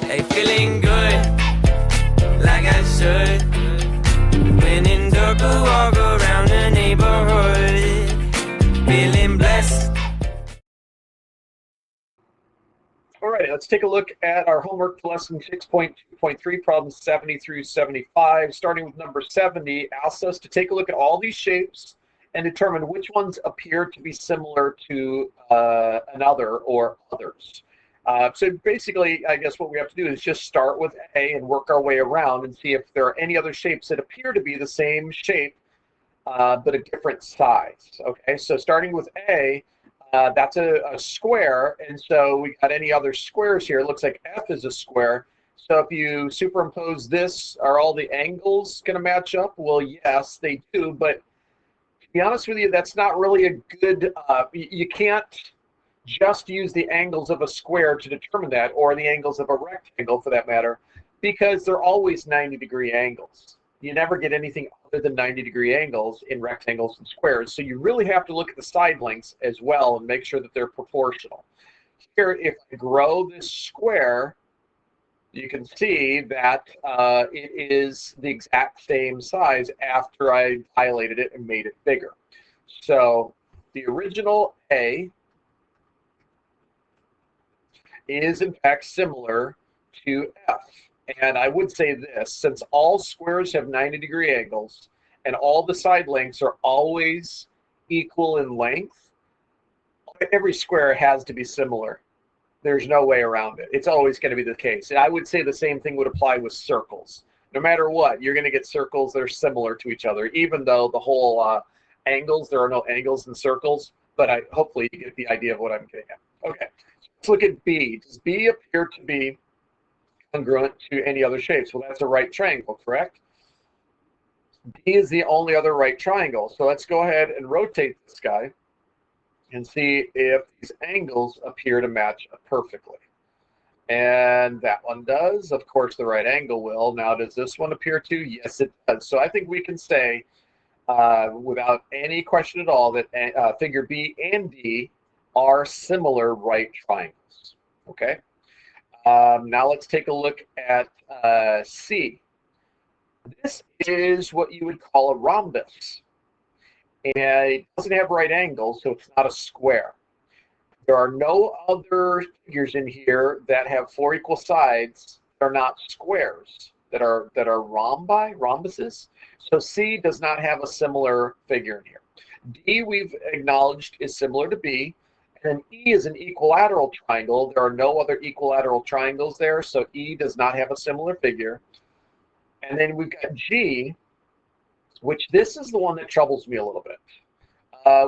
Hey, feeling good, like I should. When in dark, I walk around the neighborhood, feeling blessed. All right, let's take a look at our homework for lesson 6.2.3, problems 70 through 75. Starting with number 70, asks us to take a look at all these shapes and determine which ones appear to be similar to another or others. So basically, I guess what we have to do is just start with A and work our way around and see if there are any other shapes that appear to be the same shape, but a different size. Okay, so starting with A, that's a square, and so we got any other squares here. It looks like F is a square. So if you superimpose this, are all the angles going to match up? Well, yes, they do, but to be honest with you, that's not really a good, you can't just use the angles of a square to determine that, or the angles of a rectangle for that matter, because they're always 90-degree angles. You never get anything other than 90-degree angles in rectangles and squares. So you really have to look at the side lengths as well and make sure that they're proportional. Here, if I grow this square, you can see that it is the exact same size after I dilated it and made it bigger. So the original A is in fact similar to F. And I would say this, since all squares have 90-degree angles and all the side lengths are always equal in length, every square has to be similar. There's no way around it. It's always going to be the case. And I would say the same thing would apply with circles. No matter what, you're going to get circles that are similar to each other, even though the whole angles, there are no angles in circles, but hopefully you get the idea of what I'm getting at. Okay, let's look at B. Does B appear to be congruent to any other shapes? Well, that's a right triangle, correct? B is the only other right triangle. So let's go ahead and rotate this guy and see if these angles appear to match up perfectly. And that one does. Of course, the right angle will. Now, does this one appear to? Yes, it does. So I think we can say without any question at all that figure B and D are similar right triangles. Okay. Now let's take a look at C. This is what you would call a rhombus. And it doesn't have right angles, so it's not a square. There are no other figures in here that have 4 equal sides that are not squares, that are rhombuses. So C does not have a similar figure in here. D, we've acknowledged, is similar to B. And then E is an equilateral triangle. There are no other equilateral triangles there, so E does not have a similar figure. And then we've got G, which this is the one that troubles me a little bit.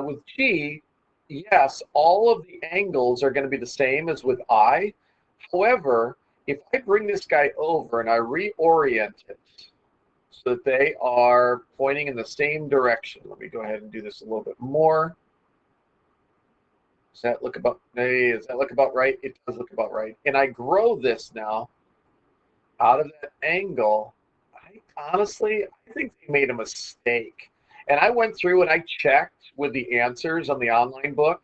With G, yes, all of the angles are going to be the same as with I. However, if I bring this guy over and I reorient it so that they are pointing in the same direction, let me go ahead and do this a little bit more. Does that look about right? It does look about right. And I grow this now out of that angle. Honestly, I think they made a mistake. And I went through and I checked with the answers on the online book.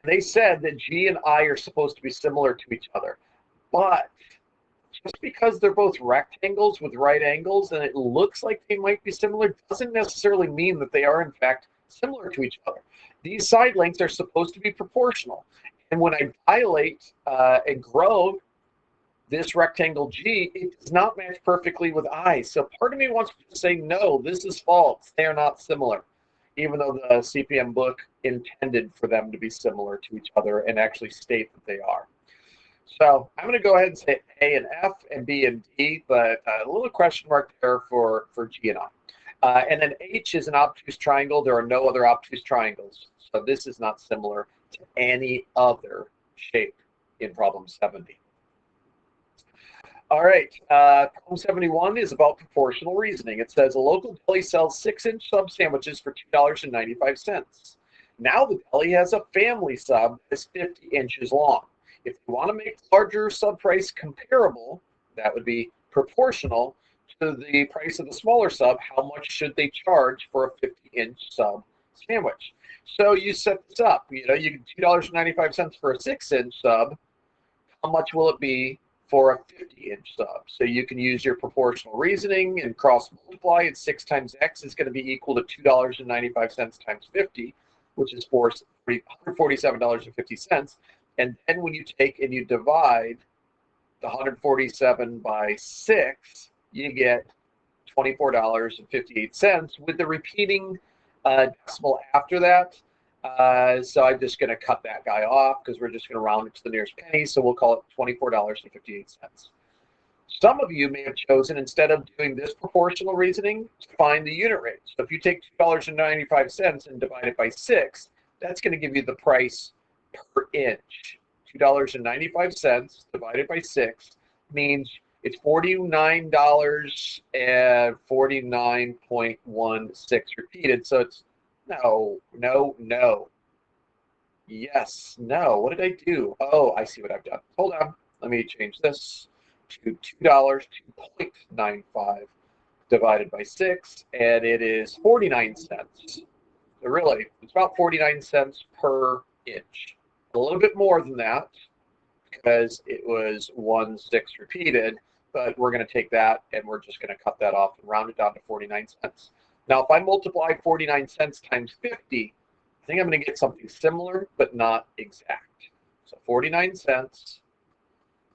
They said that G and I are supposed to be similar to each other. But just because they're both rectangles with right angles and it looks like they might be similar doesn't necessarily mean that they are in fact similar to each other. These side lengths are supposed to be proportional. And when I dilate and grow this rectangle G, it does not match perfectly with I. So part of me wants to say, no, this is false. They are not similar, even though the CPM book intended for them to be similar to each other and actually state that they are. So I'm going to go ahead and say A and F and B and D, but a little question mark there for G and I. And then H is an obtuse triangle. There are no other obtuse triangles. So this is not similar to any other shape in problem 70. All right, problem 71 is about proportional reasoning. It says a local deli sells 6-inch sub sandwiches for $2.95. Now the deli has a family sub that's 50 inches long. If you want to make the larger sub price comparable, that would be proportional to the price of the smaller sub, how much should they charge for a 50-inch sub sandwich? So you set this up. You know, you get $2.95 for a 6-inch sub. how much will it be for a 50-inch sub? So you can use your proportional reasoning and cross multiply, and 6 times x is going to be equal to $2.95 times 50, which is $147.50. And then when you take and you divide the 147 by 6, you get $24.58 with the repeating decimal after that. So I'm just going to cut that guy off because we're just going to round it to the nearest penny. So we'll call it $24.58. Some of you may have chosen, instead of doing this proportional reasoning, to find the unit rate. So if you take $2.95 and divide it by 6, that's going to give you the price per inch. $2.95 divided by 6 means it's $49.49.16 repeated. So it's no, yes, no. What did I do? Oh, I see what I've done. Hold on. Let me change this to $2.95 divided by 6, and it is 49 cents. So really, it's about 49 cents per inch. A little bit more than that because it was 1/6 repeated, but we're going to take that and we're just going to cut that off and round it down to 49 cents. Now, if I multiply 49 cents times 50, I think I'm going to get something similar, but not exact. So 49 cents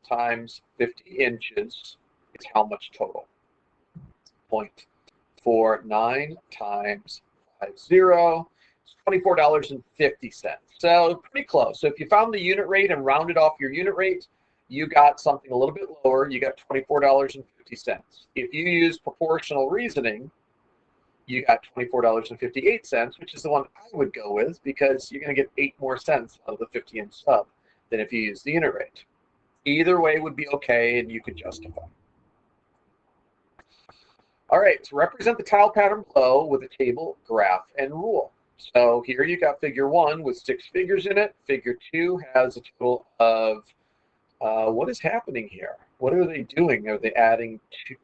times 50 inches is how much total? 0.49 times 50 is $24.50. So pretty close. So if you found the unit rate and rounded off your unit rate, you got something a little bit lower. You got $24.50. If you use proportional reasoning, you got $24.58, which is the one I would go with because you're going to get 8 more cents out of the 50-inch sub than if you use the unit rate. Either way would be okay, and you could justify. All right, to represent the tile pattern below with a table, graph, and rule. So here you got figure 1 with 6 figures in it. Figure 2 has a total of, what is happening here? What are they doing? Are they adding 2?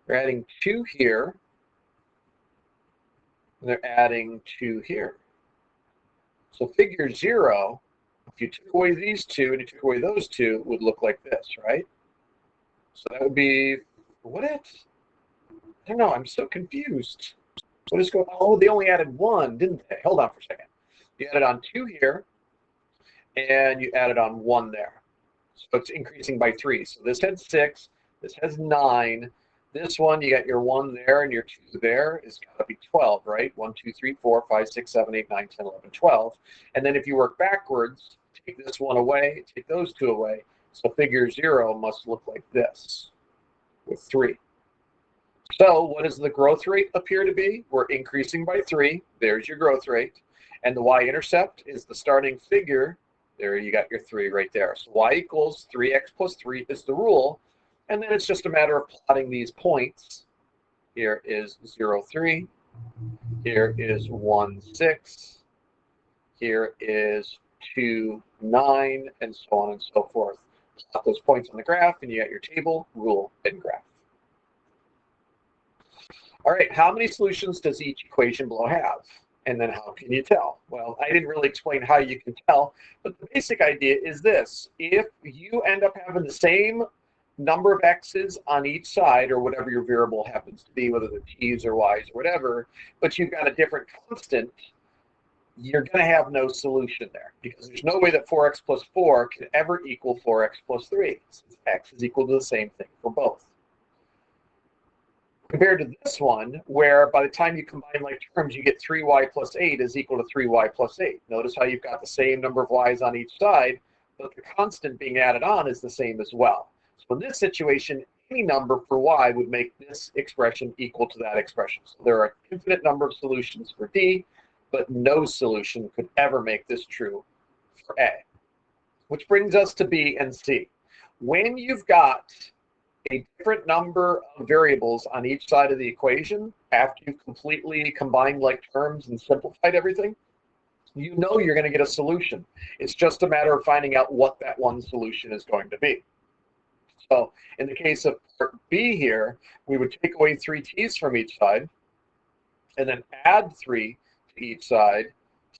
They're adding 2 here. And they're adding 2 here. So figure 0, if you took away these 2 and you took away those 2, would look like this, right? So that would be, what it? I don't know, I'm so confused. So just go, oh, they only added 1, didn't they? Hold on for a second. You added on 2 here, and you added on 1 there. So it's increasing by 3. So this had 6, this has 9. This one, you got your 1 there and your 2 there is got to be 12, right? 1, 2, 3, 4, 5, 6, 7, 8, 9, 10, 11, 12. And then if you work backwards, take this 1 away, take those 2 away. So figure 0 must look like this with 3. So what does the growth rate appear to be? We're increasing by 3. There's your growth rate. And the y-intercept is the starting figure. There you got your 3 right there. So y equals 3x plus 3 is the rule. And then it's just a matter of plotting these points. Here is 0, 3. Here is 1, 6. Here is 2, 9, and so on and so forth. Plot those points on the graph, and you got your table, rule, and graph. All right, how many solutions does each equation below have? And then how can you tell? Well, I didn't really explain how you can tell, but the basic idea is this. If you end up having the same number of x's on each side, or whatever your variable happens to be, whether they're t's or y's or whatever, but you've got a different constant, you're going to have no solution there because there's no way that 4x plus 4 can ever equal 4x plus 3, since x is equal to the same thing for both. Compared to this one, where by the time you combine like terms, you get 3y plus 8 is equal to 3y plus 8. Notice how you've got the same number of y's on each side, but the constant being added on is the same as well. So in this situation, any number for y would make this expression equal to that expression. So there are an infinite number of solutions for D, but no solution could ever make this true for A. Which brings us to B and C. When you've got a different number of variables on each side of the equation, after you've completely combined like terms and simplified everything, you know you're going to get a solution. It's just a matter of finding out what that one solution is going to be. So in the case of part B here, we would take away 3 t's from each side and then add 3 to each side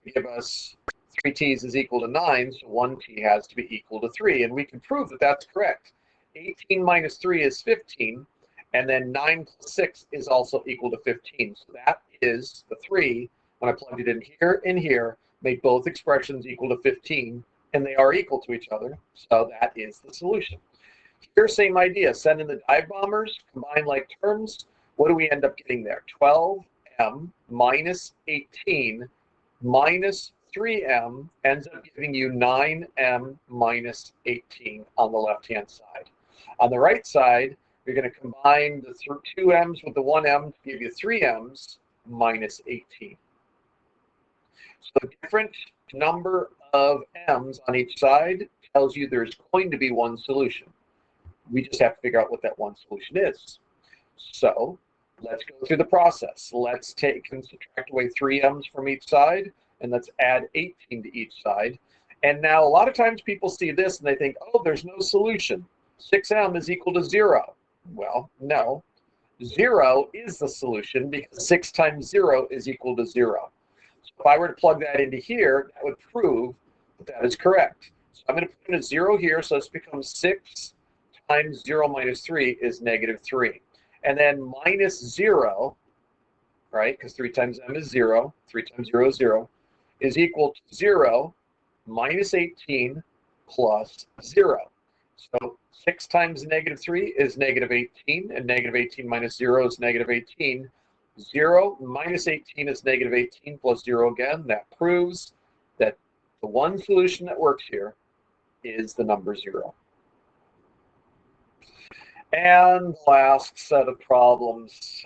to give us 3t's is equal to 9, so 1t has to be equal to 3. And we can prove that that's correct. 18 minus 3 is 15, and then 9 plus 6 is also equal to 15. So that is the 3. When I plugged it in here, made both expressions equal to 15, and they are equal to each other. So that is the solution. Here, same idea. Send in the dive bombers, combine like terms. What do we end up getting there? 12m minus 18 minus 3m ends up giving you 9m minus 18 on the left-hand side. On the right side, you're going to combine the 2 m's with the 1 m to give you 3 m's minus 18. So the different number of m's on each side tells you there's going to be one solution. We just have to figure out what that one solution is. So let's go through the process. Let's take and subtract away 3 m's from each side, and let's add 18 to each side. And now a lot of times people see this and they think, oh, there's no solution. 6m is equal to 0. Well, no. 0 is the solution because 6 times 0 is equal to 0. So if I were to plug that into here, that would prove that that is correct. So I'm going to put in a 0 here, so this becomes 6 times 0 minus 3 is negative 3. And then minus 0, right, because 3 times m is 0, 3 times 0 is 0, is equal to 0 minus 18 plus 0. So 6 times negative 3 is negative 18, and negative 18 minus 0 is negative 18. 0 minus 18 is negative 18 plus 0 again. That proves that the one solution that works here is the number 0. And last set of problems,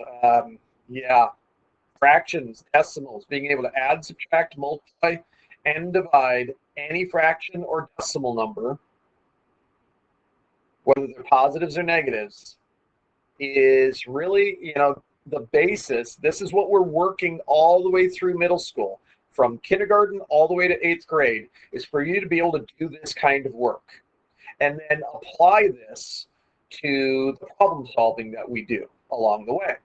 fractions, decimals, being able to add, subtract, multiply, and divide any fraction or decimal number, whether they're positives or negatives, is really, the basis. This is what we're working all the way through middle school, from kindergarten all the way to 8th grade, is for you to be able to do this kind of work and then apply this to the problem solving that we do along the way.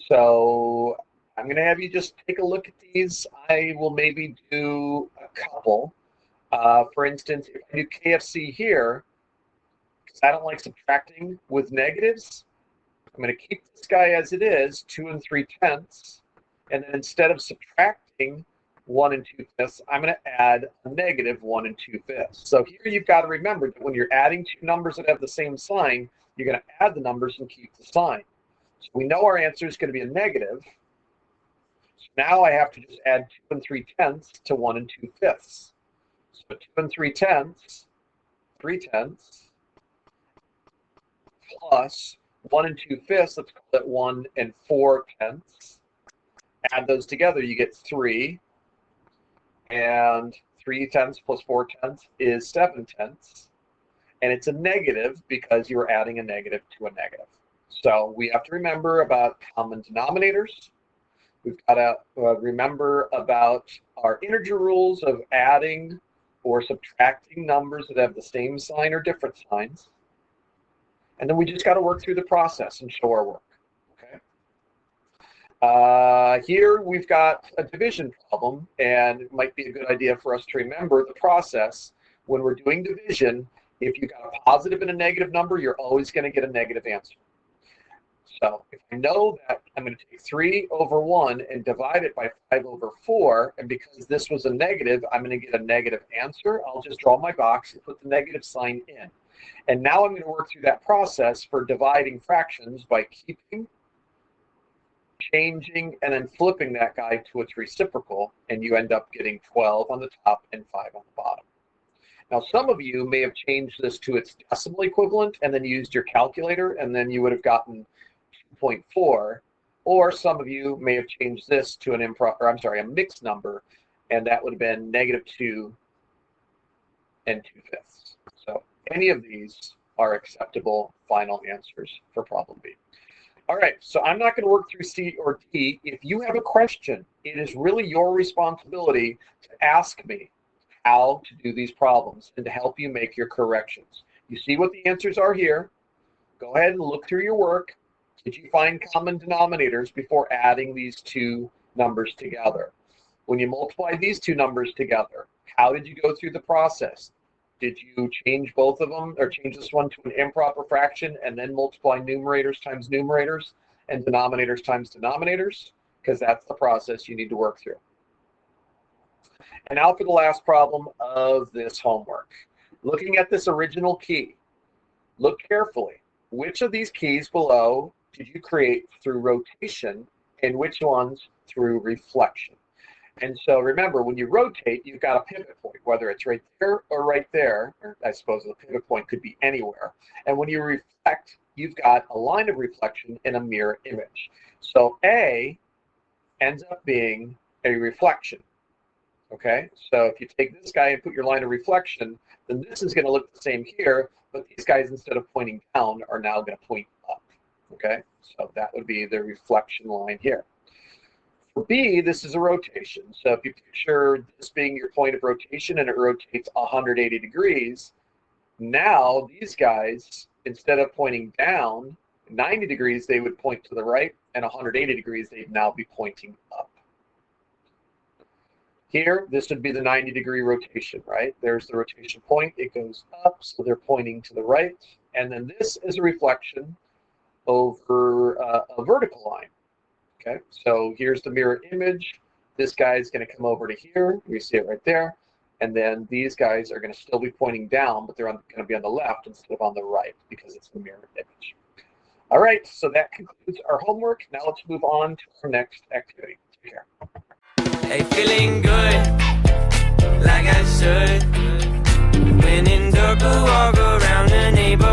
So I'm going to have you just take a look at these. I will maybe do a couple. For instance, if I do KFC here, because I don't like subtracting with negatives, I'm going to keep this guy as it is, 2 3/10. And then instead of subtracting 1 2/5, I'm going to add a negative 1 2/5. So here you've got to remember that when you're adding two numbers that have the same sign, you're going to add the numbers and keep the sign. So we know our answer is going to be a negative. So now I have to just add 2 3/10 to 1 2/5. So 2 3/10, 3/10, plus 1 2/5, let's call it 1 4/10. Add those together, you get 3. And 3/10 plus 4/10 is 7/10. And it's a negative because you're adding a negative to a negative. So we have to remember about common denominators. We've got to remember about our integer rules of adding or subtracting numbers that have the same sign or different signs. And then we just got to work through the process and show our work. Okay. Here we've got a division problem, and it might be a good idea for us to remember the process. When we're doing division, if you've got a positive and a negative number, you're always going to get a negative answer. So if I know that I'm going to take 3 over 1 and divide it by 5 over 4, and because this was a negative, I'm going to get a negative answer, I'll just draw my box and put the negative sign in. And now I'm going to work through that process for dividing fractions by keeping, changing, and then flipping that guy to its reciprocal, and you end up getting 12 on the top and 5 on the bottom. Now, some of you may have changed this to its decimal equivalent and then used your calculator, and then you would have gotten 2.4, or some of you may have changed this to a mixed number, and that would have been -2 and 2/5. So any of these are acceptable final answers for problem B. All right, so I'm not going to work through C or D. If you have a question, it is really your responsibility to ask me how to do these problems and to help you make your corrections. You see what the answers are here. Go ahead and look through your work. Did you find common denominators before adding these two numbers together? When you multiply these two numbers together, How did you go through the process? Did you change both of them, or change this one to an improper fraction and then multiply numerators times numerators and denominators times denominators? Because that's the process you need to work through. And now for the last problem of this homework. Looking at this original key, look carefully. Which of these keys below did you create through rotation, and which ones through reflection? And so remember, when you rotate, you've got a pivot point, whether it's right there or right there, or I suppose the pivot point could be anywhere. And when you reflect, you've got a line of reflection in a mirror image. So A ends up being a reflection. Okay, so if you take this guy and put your line of reflection, then this is going to look the same here, but these guys, instead of pointing down, are now going to point up. Okay, so that would be the reflection line here. For B, this is a rotation. So if you picture this being your point of rotation and it rotates 180 degrees, now these guys, instead of pointing down 90 degrees, they would point to the right, and 180 degrees, they'd now be pointing up. Here, this would be the 90-degree rotation, right? There's the rotation point. It goes up, so they're pointing to the right. And then this is a reflection over a vertical line. Okay, so here's the mirror image. This guy is going to come over to here. You see it right there. And then these guys are going to still be pointing down, but they're going to be on the left instead of on the right because it's the mirror image. All right, so that concludes our homework. Now let's move on to our next activity. Take care. Hey, feeling good, like I should. When in dark, walk around the neighborhood.